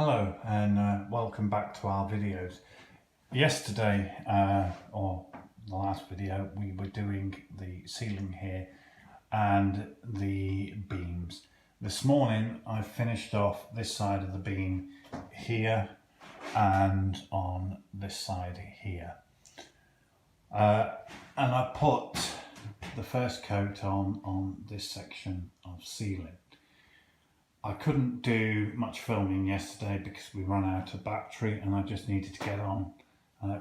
Hello and welcome back to our videos. Yesterday, or the last video, we were doing the ceiling here and the beams. This morning I finished off this side of the beam here and on this side here. And I put the first coat on this section of ceiling. I couldn't do much filming yesterday because we ran out of battery and I just needed to get on,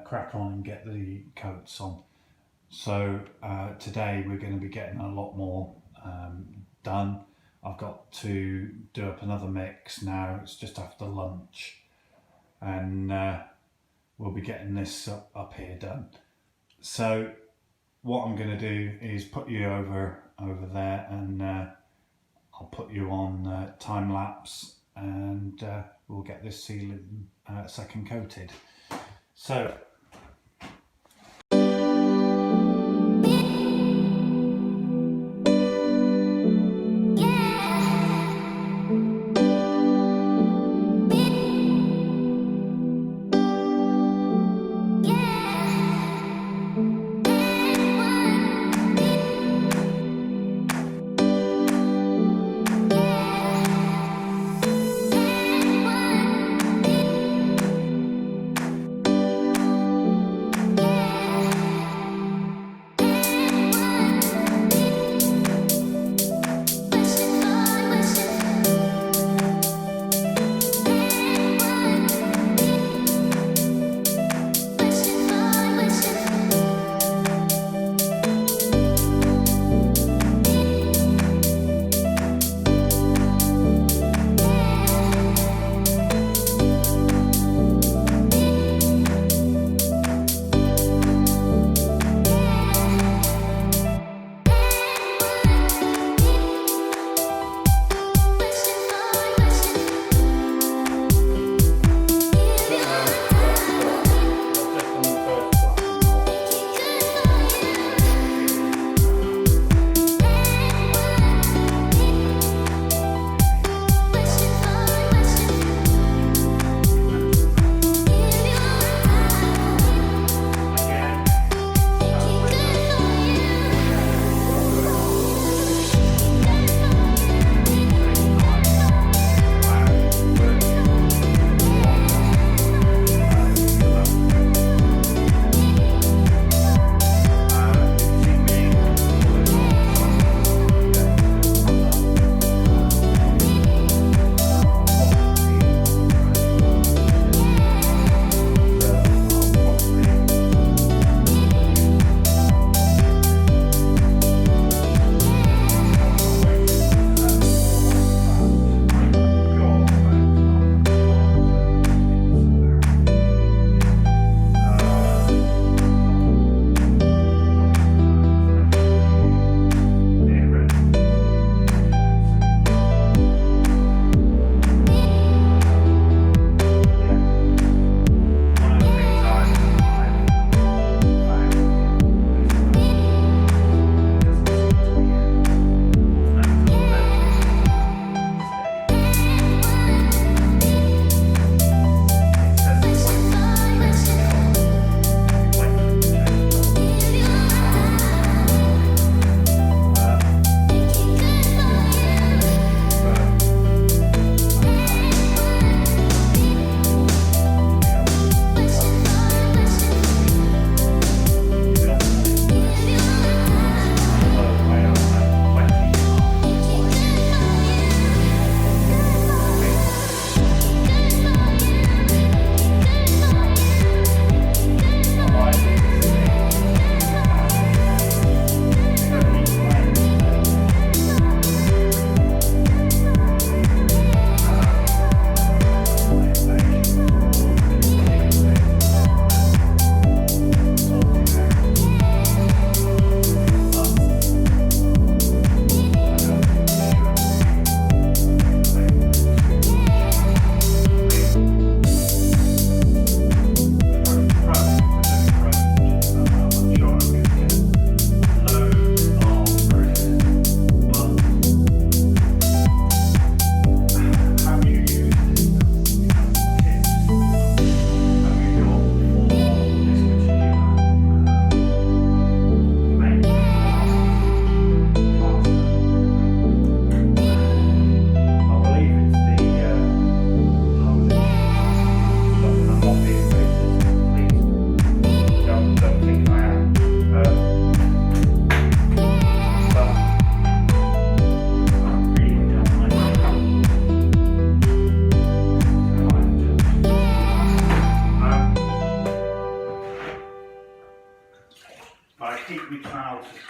crack on and get the coats on. So today we're going to be getting a lot more done. I've got to do up another mix now. It's just after lunch and we'll be getting this up here done. So what I'm going to do is put you over there and I'll put you on time lapse and we'll get this ceiling second coated. So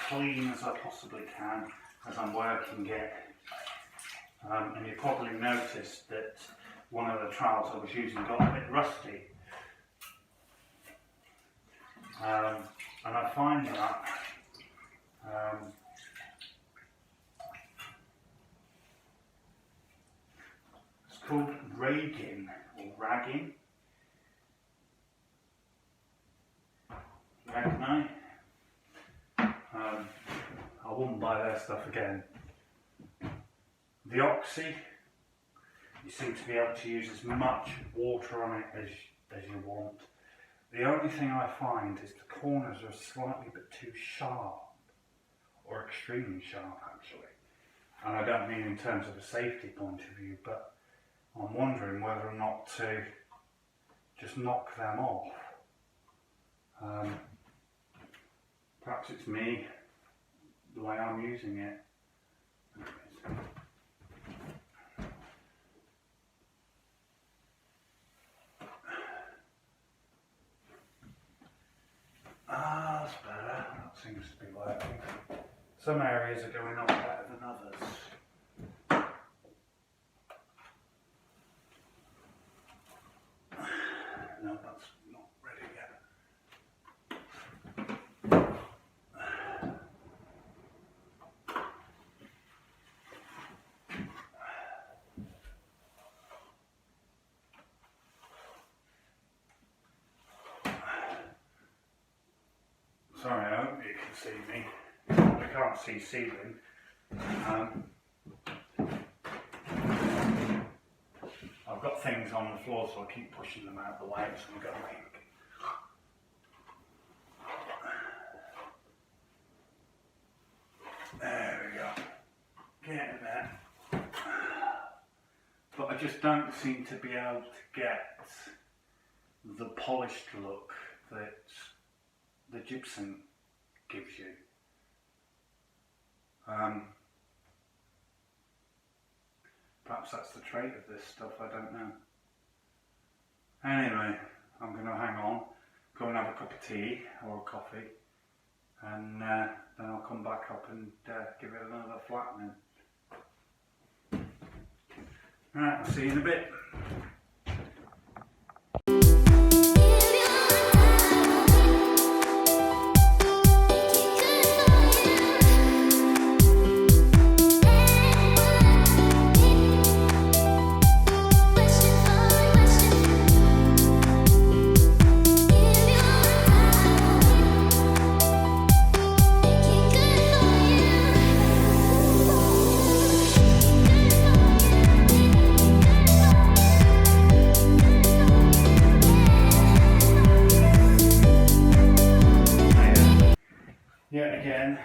clean as I possibly can as I'm working it. And you probably noticed that one of the trowels I was using got a bit rusty. And I find that it's called Ragni or Ragni. Ragni. I wouldn't buy their stuff again. The Oxy, you seem to be able to use as much water on it as you want. The only thing I find is the corners are slightly bit too sharp, or extremely sharp actually. And I don't mean in terms of a safety point of view, but I'm wondering whether or not to just knock them off. Perhaps it's me, the way I'm using it. Ah, that's better. That seems to be working. Some areas are going on better than others. No, that's not ready yet. Sorry, I hope you can see me. I can't see ceiling. I've got things on the floor, so I keep pushing them out of the way so I'm going. There we go. Getting there. But I just don't seem to be able to get the polished look that the gypsum gives you. Perhaps that's the trait of this stuff, I don't know. Anyway, I'm going to hang on, go and have a cup of tea or a coffee, and then I'll come back up and give it another flattening. Right, I'll see you in a bit. Yet again,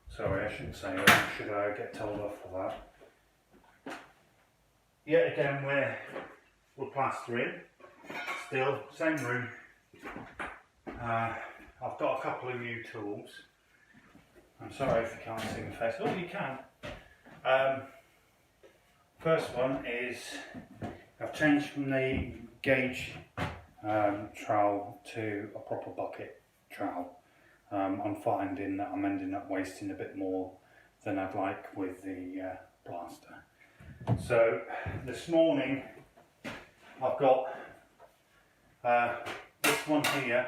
sorry, I shouldn't say that, should I get told off for that? Yet again, we're plastering, still, same room. I've got a couple of new tools. I'm sorry if you can't see my face. Oh, you can. First one is, I've changed from the gauge trowel to a proper bucket trowel. I'm finding that I'm ending up wasting a bit more than I'd like with the plaster. So this morning I've got this one here.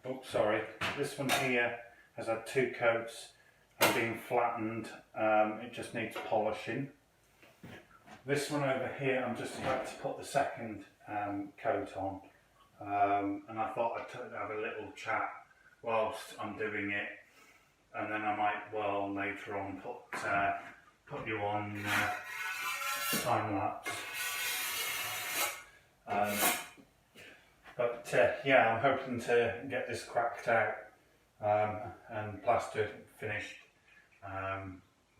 Oh, sorry, this one here has had 2 coats and been flattened. It just needs polishing. This one over here, I'm just about to put the second coat on. And I thought I'd have a little chat whilst I'm doing it, and then I might well later on put you on time-lapse. But yeah, I'm hoping to get this cracked out and plastered, finished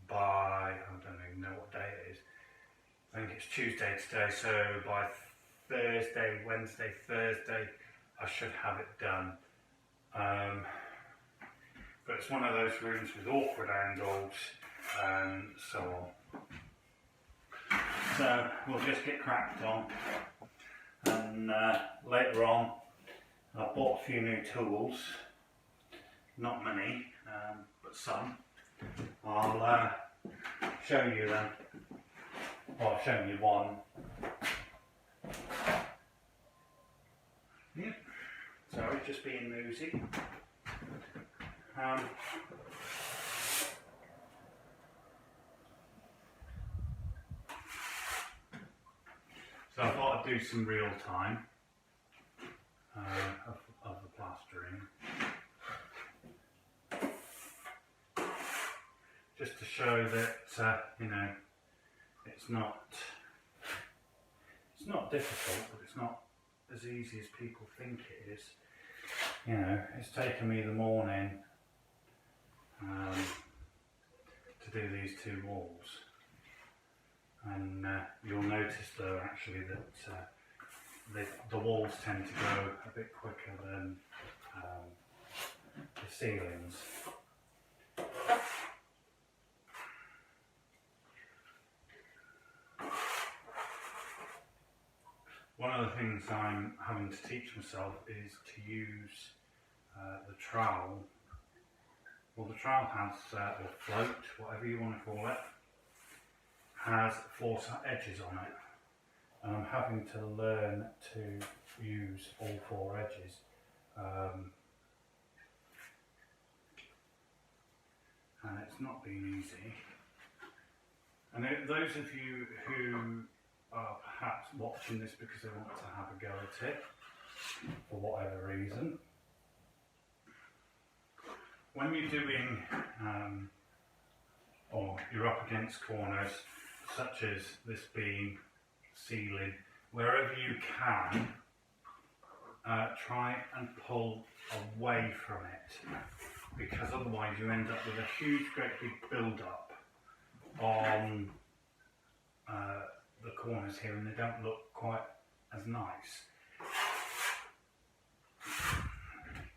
by, I don't even know what day it is. I think it's Tuesday today, so by Thursday, Wednesday, Thursday, I should have it done. But it's one of those rooms with awkward angles and so on. So we'll just get cracked on, and later on I bought a few new tools, not many, but some. I'll show you them. Well, I've shown you one. Yep. Sorry, just being nosy. So I thought I'd do some real time of the plastering, just to show that you know, it's not difficult, but it's not as easy as people think it is. You know, it's taken me the morning to do these two walls, and you'll notice though actually that the walls tend to go a bit quicker than the ceilings. One of the things I'm having to teach myself is to use the trowel. Well, the trowel has, or float, whatever you want to call it, has 4 edges on it. And I'm having to learn to use all 4 edges. And it's not been easy. And those of you who are perhaps watching this because they want to have a go at it, for whatever reason, when you're doing, or you're up against corners, such as this beam, ceiling, wherever you can, try and pull away from it, because otherwise you end up with a huge, great big build-up on the corners here, and they don't look quite as nice.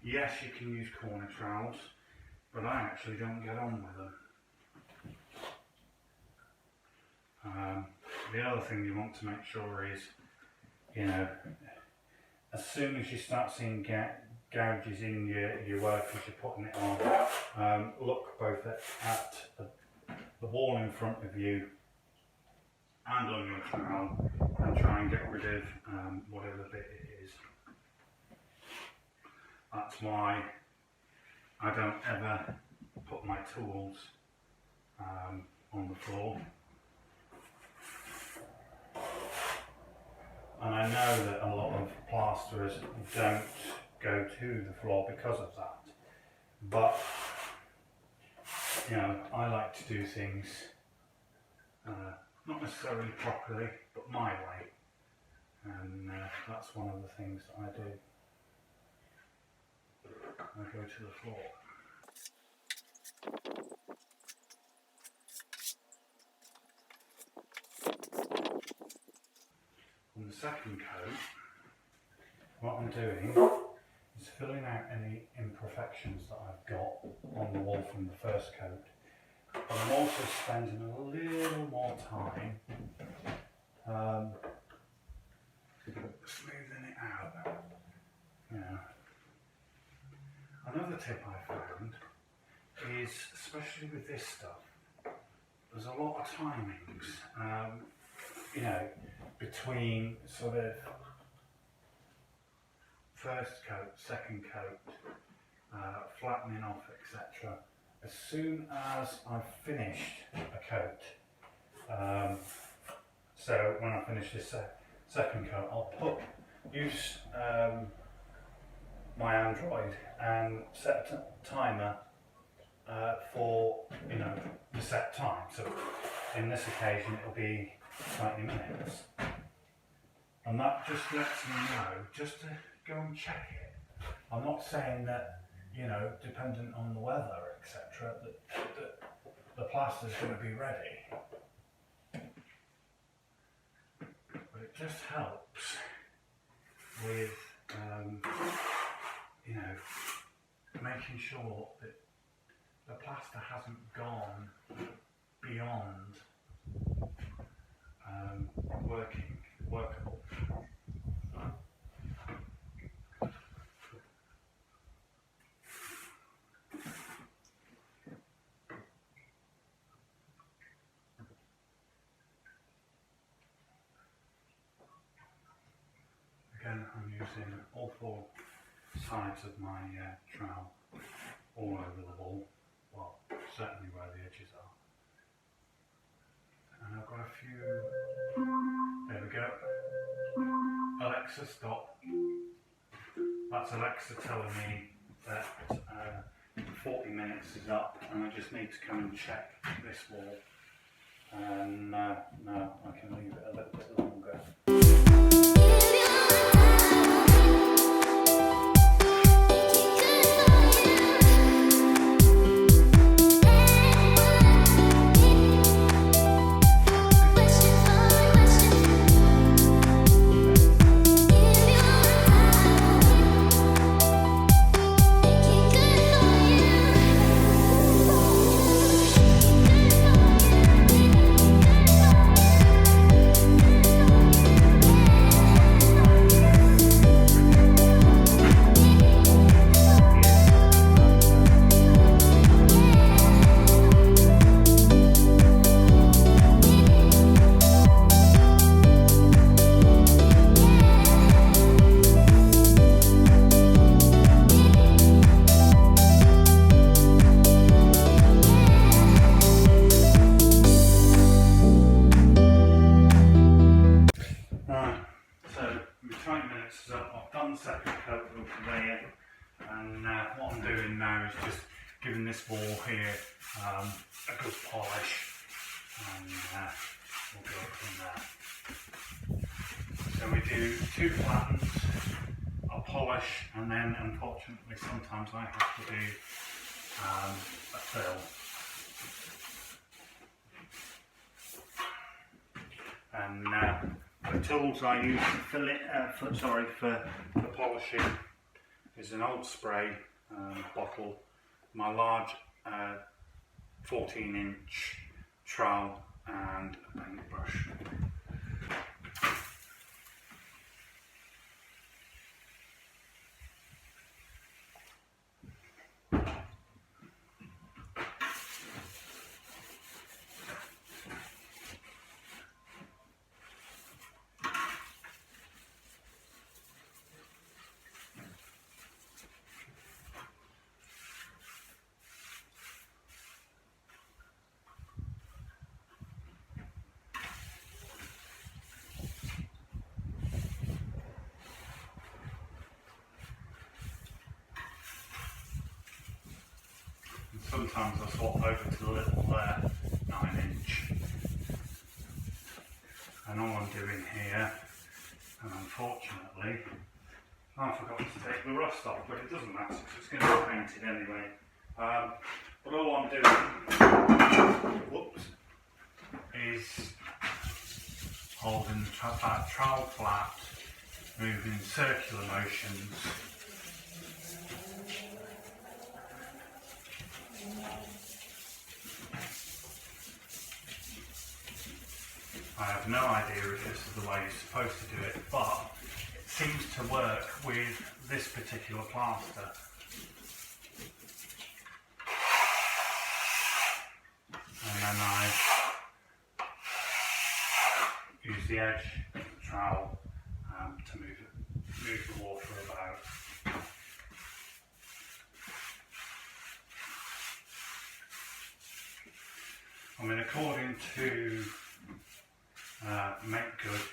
Yes, you can use corner trowels, but I actually don't get on with them. The other thing you want to make sure is, you know, as soon as you start seeing gouges in your work as you're putting it on, look both at the wall in front of you and on your trowel, and try and get rid of whatever bit it is. That's why I don't ever put my tools on the floor. And I know that a lot of plasterers don't go to the floor because of that. But, you know, I like to do things not necessarily properly, but my way. And that's one of the things that I do. I go to the floor. On the second coat, what I'm doing is filling out any imperfections that I've got on the wall from the first coat. But I'm also spending a little more time smoothing it out. You know. Another tip I found is, especially with this stuff, there's a lot of timings, you know, between sort of first coat, second coat, flattening off, etc. As soon as I've finished a coat, so when I finish this second coat, I'll use my Android and set a timer for, you know, the set time. So in this occasion it'll be 20 minutes. And that just lets me know just to go and check it. I'm not saying that, you know, dependent on the weather, etc., that the plaster is going to be ready. But it just helps with, you know, making sure that the plaster hasn't gone beyond workable. again, I'm using all four sides of my trowel all over the wall, well, certainly where the edges are. And I've got a few, there we go. Alexa, stop. That's Alexa telling me that 40 minutes is up and I just need to come and check this wall. And no, I can leave it a little bit longer. What I'm doing now is just giving this wall here a good polish, and we'll go from there. So we do 2 flattens, a polish, and then unfortunately sometimes I have to do a fill. And the tools I use to fill it, for the polishing is an old spray bottle, my large 14-inch trowel, and a paintbrush. Sometimes I swap over to the little 9-inch, and all I'm doing here, and unfortunately I forgot to take the rust off, but it doesn't matter because it's going to be painted anyway. But all I'm doing, is holding the trowel flat, moving circular motions. I have no idea if this is the way you're supposed to do it, but it seems to work with this particular plaster. And then I use the edge of the trowel to move the water about. I mean, according to Make Good,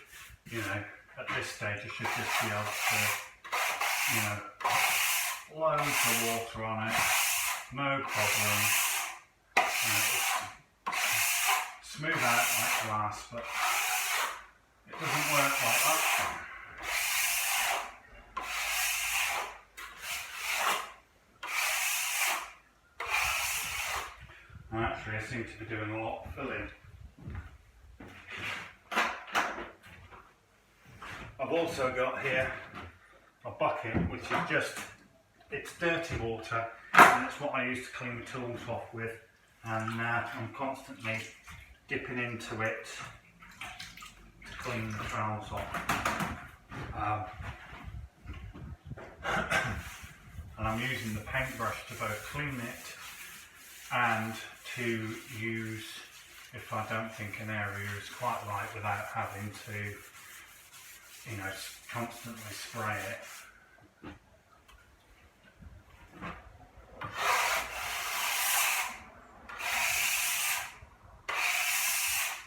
you know, at this stage I should just be able to, you know, loads of water on it, no problem. It's smooth out like glass, but it doesn't work like that. And actually I seem to be doing a lot of filling. I've also got here a bucket which is just, it's dirty water, and it's what I use to clean the tools off with, and I'm constantly dipping into it to clean the trowels off. And I'm using the paintbrush to both clean it and to use, if I don't think an area is quite right, without having to you know, constantly spray it.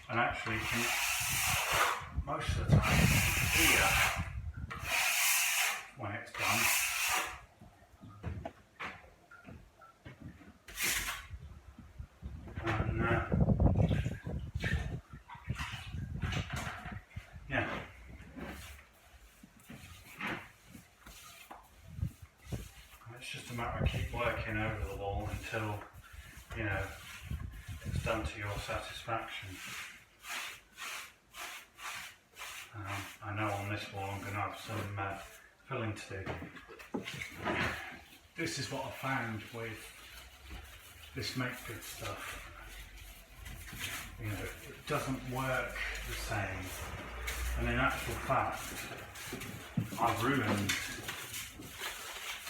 And actually, most of the time, here, when it's done, and yeah, it's just a matter of keep working over the wall until, you know, it's done to your satisfaction. I know on this wall I'm going to have some filling to do. This is what I found with this make good stuff. You know, it doesn't work the same, and in actual fact I've ruined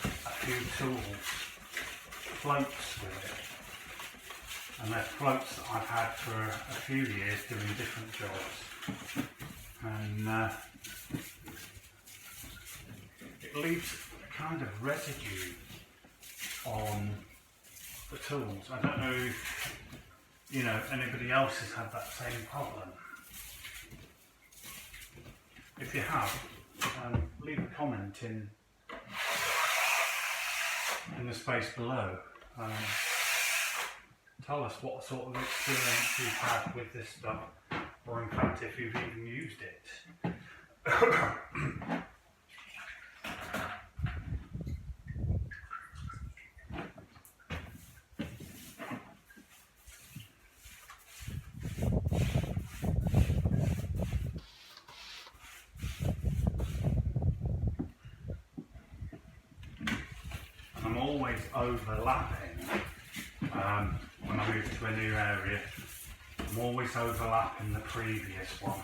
a few tools, floats with it, and they're floats that I've had for a few years doing different jobs. And it leaves a kind of residue on the tools. I don't know if, you know, anybody else has had that same problem. If you have, leave a comment in the space below. Tell us what sort of experience you've had with this stuff, or in fact if you've even used it. And I'm always overlapping when I move to a new area. I'm always overlapping the previous one.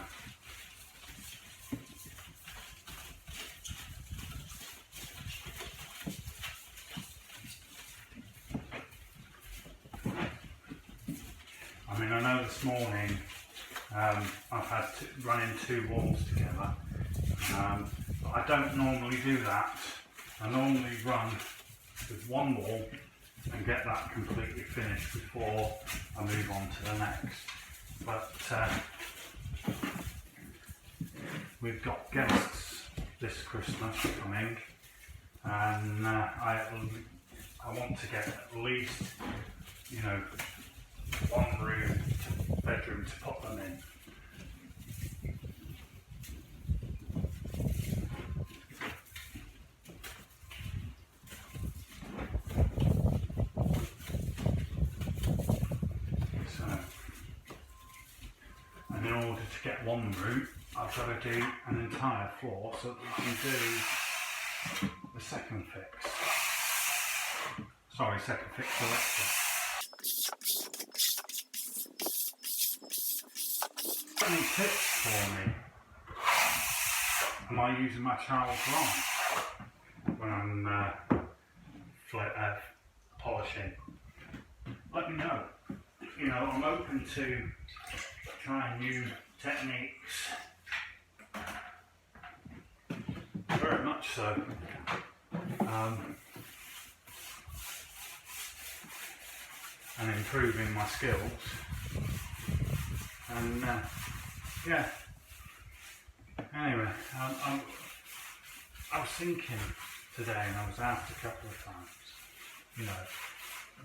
I mean, I know this morning I've had to run in two walls together, but I don't normally do that. I normally run with one wall and get that completely finished before I move on to the next. But we've got guests this Christmas coming, and I want to get at least, you know, one room, bedroom to put them in. In order to get one room, I've got to do an entire floor so that we can do the second fix. Sorry, second fix electric. Any tips for me? Am I using my trowels wrong when I'm polishing? Let me know. You know, I'm open to trying new techniques, very much so, and improving my skills, and yeah, anyway, I was thinking today, and I was asked a couple of times, you know,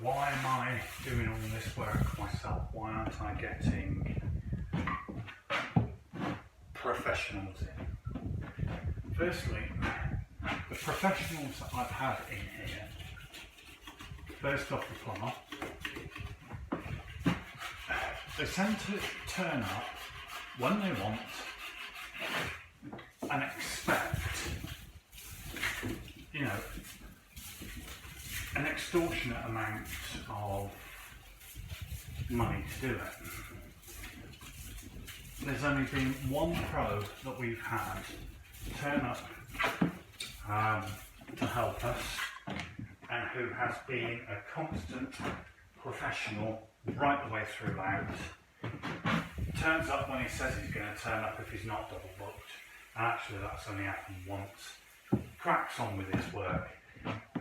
why am I doing all this work myself? Why aren't I getting professionals in? Firstly, the professionals that I've had in here, first off the plumber, they tend to turn up when they want and expect, you know, an extortionate amount of money to do it. There's only been one pro that we've had turn up to help us, and who has been a constant professional right the way throughout. Turns up when he says he's going to turn up if he's not double booked, And actually that's only happened once. Cracks on with his work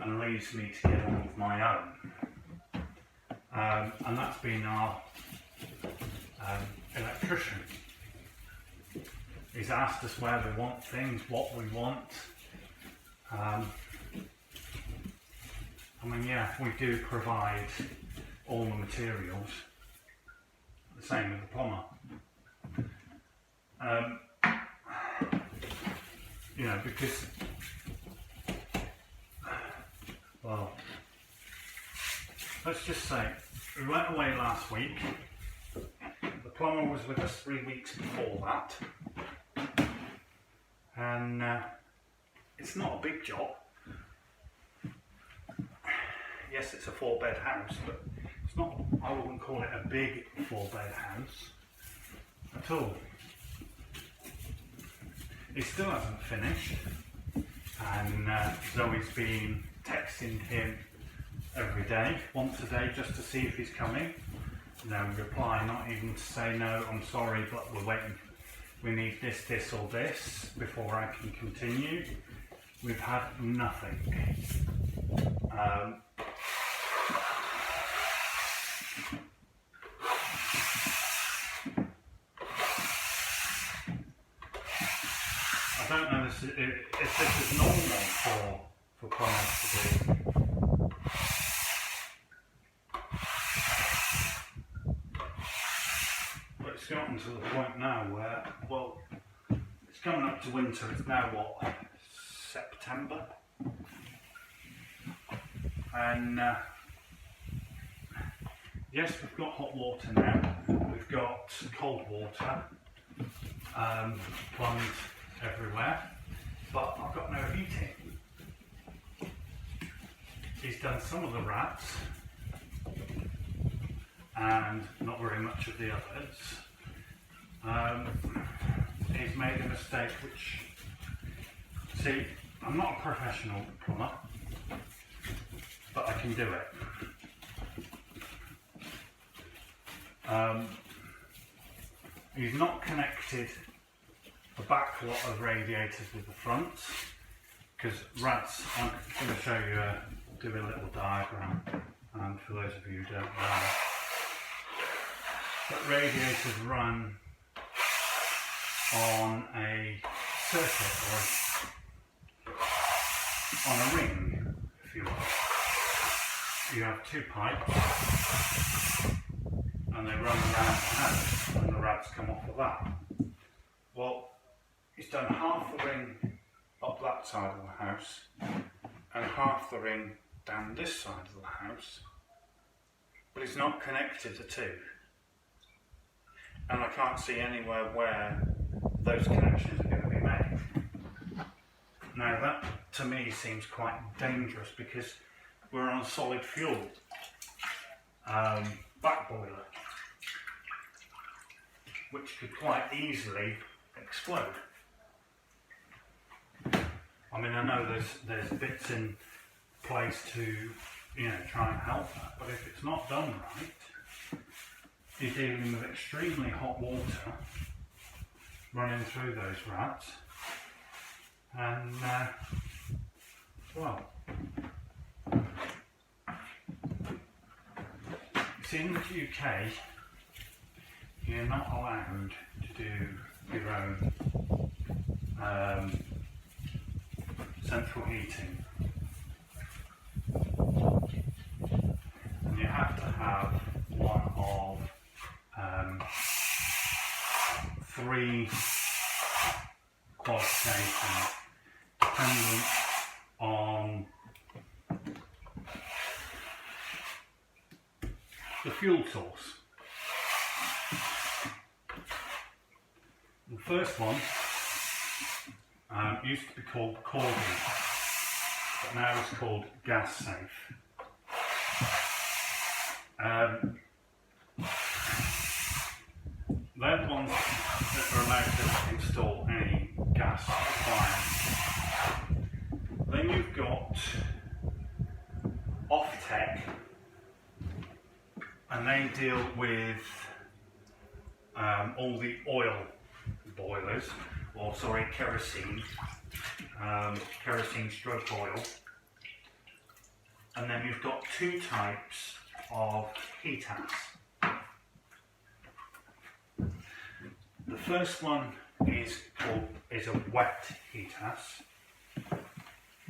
and leaves me to get on with my own. And that's been our electrician. He's asked us where we want things, what we want. I mean, yeah, we do provide all the materials. The same with the plumber. You know, because, well, let's just say, we went away last week. The plumber was with us 3 weeks before that. And it's not a big job. Yes, it's a 4-bed house, but it's not, I wouldn't call it a big 4-bed house at all. He still hasn't finished, and Zoe's been texting him every day, once a day, just to see if he's coming. No reply, not even to say no, I'm sorry, but we're waiting, we need this, this or this before I can continue. We've had nothing. I don't know if this is normal for plumbers to do. But it's gotten to the point now where, well, it's coming up to winter, it's now what, September? And yes, we've got hot water now, we've got cold water, plumbed everywhere, but I've got no heating. He's done some of the rats and not very much of the others. He's made a mistake which, see, I'm not a professional plumber, but I can do it. He's not connected the back lot of radiators with the fronts, because rats, I'm going to show you, do a little diagram, and for those of you who don't know, but radiators run on a circuit, or on a ring, if you will. You have 2 pipes, and they run around the house, and the rats come off of that. Well, he's done half the ring up that side of the house and half the ring down this side of the house, but he's not connected the two, and I can't see anywhere where those connections are going to be made. Now that to me seems quite dangerous, because we're on a solid fuel back boiler, which could quite easily explode. I mean, I know there's bits in place to, you know, try and help that, but if it's not done right, you're dealing with extremely hot water running through those rats, and well, see, in the UK, you're not allowed to do your own central heating, and you have to have one of 3 qualifications dependent on the fuel source. The first one used to be called cordial, but now it's called gas safe. They're the ones that are allowed to install any gas appliance. Then you've got off-tech, and they deal with all the oil boilers, or or sorry, kerosene, kerosene stroke oil. And then you've got two types of heat ash. The first one is a wet heat ash,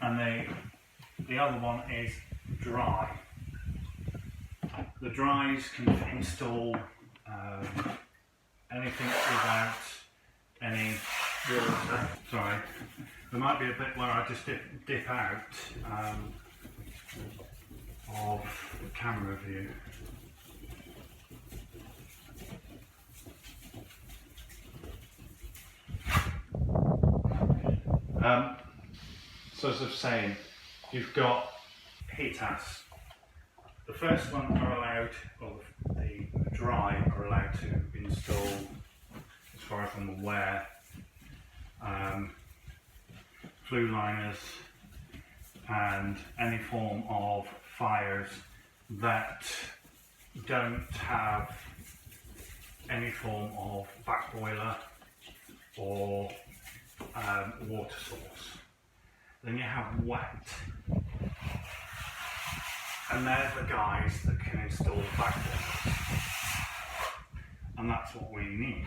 and the other one is dry. The dries can install anything without any water. Sorry, there might be a bit where I just dip out of the camera view. So as I was saying, you've got heat ash. The first one are allowed, or the dry are allowed to install, as far as I'm aware, flue liners and any form of fires that don't have any form of back boiler or water source. Then you have wet, and they're the guys that can install back boilers, and that's what we need.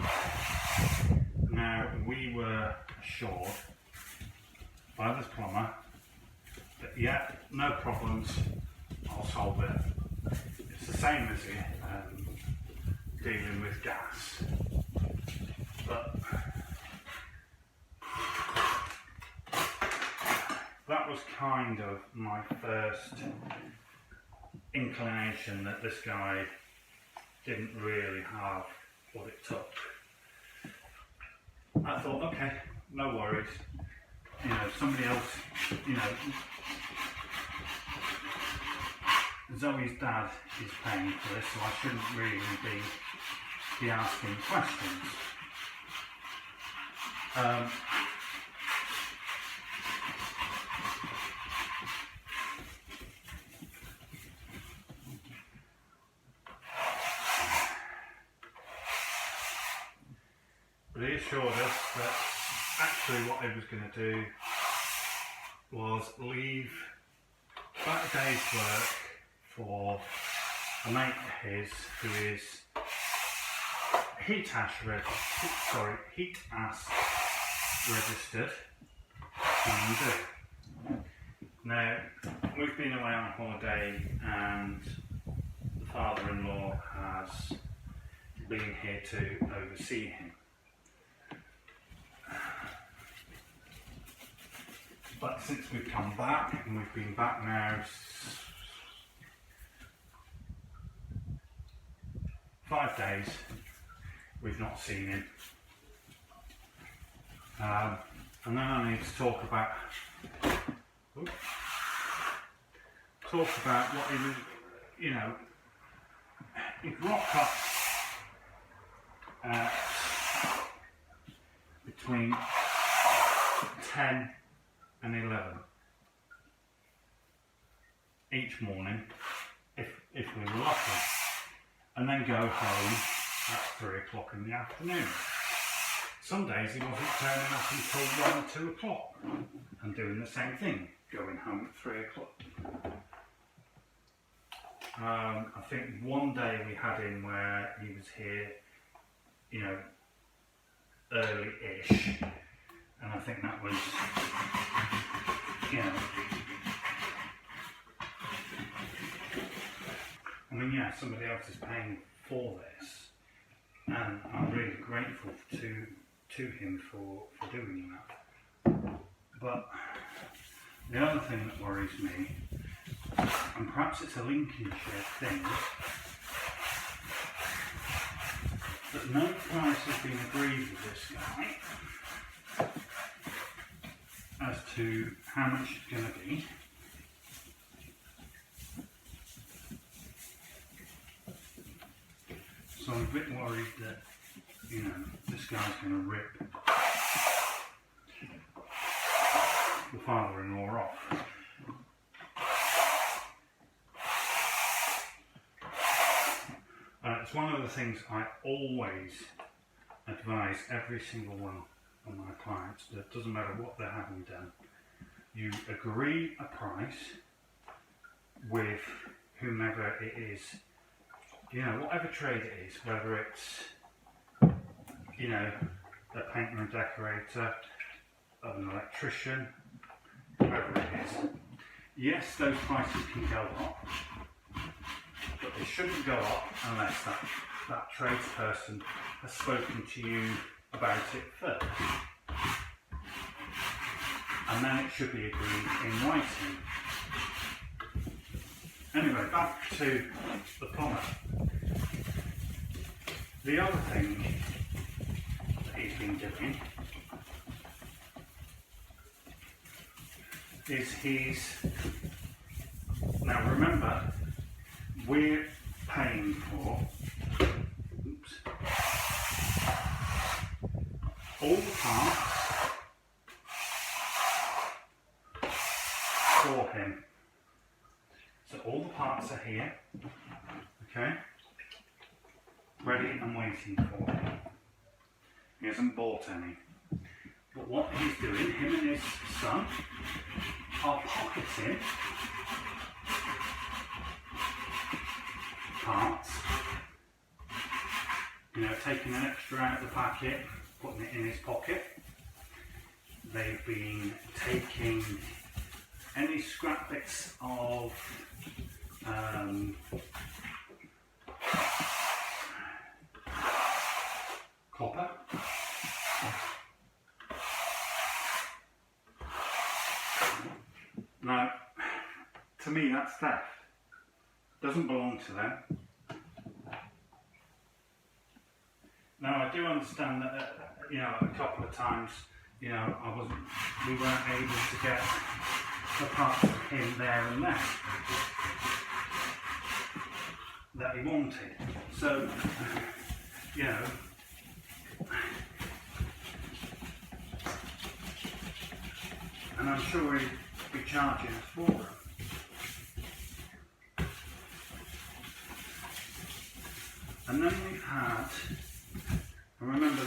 Now, we were assured by this plumber that yeah, no problems, I'll solve it. It's the same as dealing with gas, but that was kind of my first inclination that this guy didn't really have what it took. I thought, okay, no worries. You know, somebody else, you know, Zoe's dad is paying for this, so I shouldn't really be asking questions. But he assured us that actually what he was going to do was leave about a day's work for a mate of his who is heat ash registered and do. Now, we've been away on holiday and the father-in-law has been here to oversee him. But since we've come back, and we've been back now 5 days, we've not seen him. And then I need to talk about what he was, you know, he'd rock up at between 10 and 11 each morning if we were lucky, and then go home at 3 o'clock in the afternoon. Some days he wasn't turning up until 1 or 2 o'clock and doing the same thing, going home at 3 o'clock. I think one day we had him where he was here, you know, early-ish, and I think that was, you know, I mean, yeah, somebody else is paying for this, and I'm really grateful to him for doing that. But the other thing that worries me, and perhaps it's a Lincolnshire thing, that no price has been agreed with this guy as to how much it's going to be. So I'm a bit worried that, you know, this guy's going to rip the father-in-law off. It's one of the things I always advise every single one on my clients, it doesn't matter what they're having done, you agree a price with whomever it is, you know, whatever trade it is, whether it's, you know, a painter and decorator, an electrician, whatever it is. Yes, those prices can go up, but they shouldn't go up unless that tradesperson has spoken to you about it first. And then it should be agreed in writing. Anyway, back to the plumber. The other thing that he's been doing is now remember, we're paying for all the parts for him. So all the parts are here, okay, ready and waiting for him. He hasn't bought any. But what he's doing, him and his son, are pocketing parts, you know, taking an extra out of the packet, putting it in his pocket. They've been taking any scrap bits of copper, now to me that's theft. Doesn't belong to them. Now I do understand that you know, a couple of times, you know, we weren't able to get the parts of him there and then that he wanted. So, you know, and I'm sure he'd be charging us for them. And then we've had, and remember,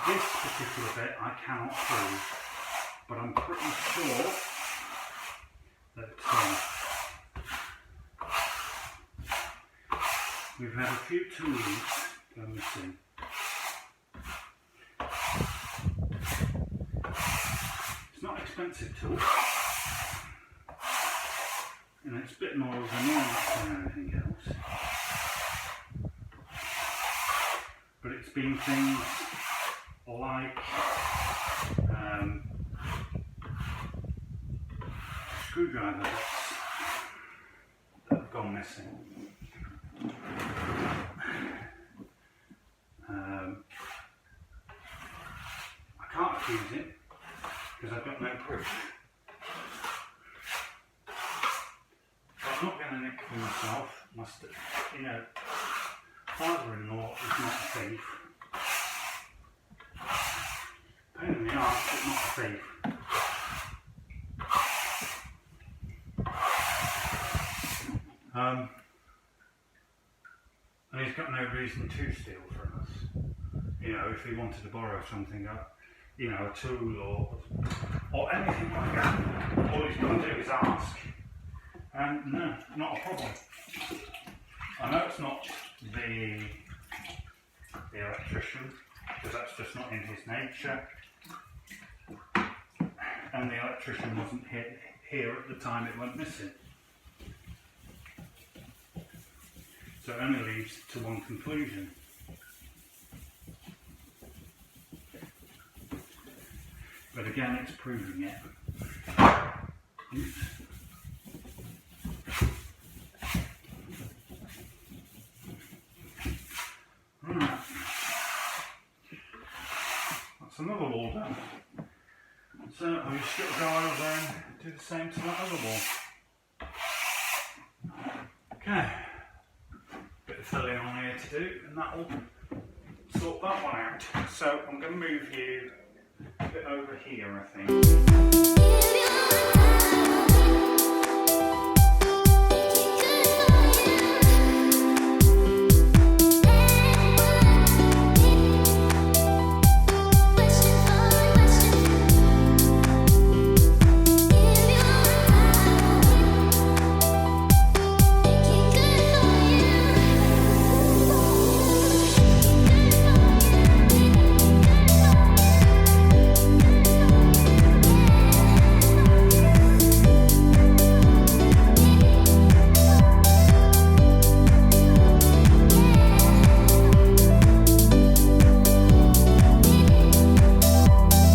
this particular bit I cannot prove, but I'm pretty sure that we've had a few tools go missing. It's not an expensive tool, and it's a bit more ergonomic than anything else. But it's been things like screwdriver bits that have gone missing. I can't accuse him because I've got no proof. But I'm not going to nick for myself. You know, father-in-law is not a thief. Pain in the arse, but not a thief. And he's got no reason to steal from us. You know, if he wanted to borrow something, you know, a tool or anything like that, all he's got to do is ask. And no, not a problem. I know it's not the electrician, because that's just not in his nature. And the electrician wasn't here at the time it went missing. So it only leads to one conclusion. But again, it's proving it. Oops. Right. That's another wall done. So I'll just go over and do the same to that other wall. Okay. Bit of filling on here to do, and that will sort that one out. So I'm going to move you a bit over here, I think.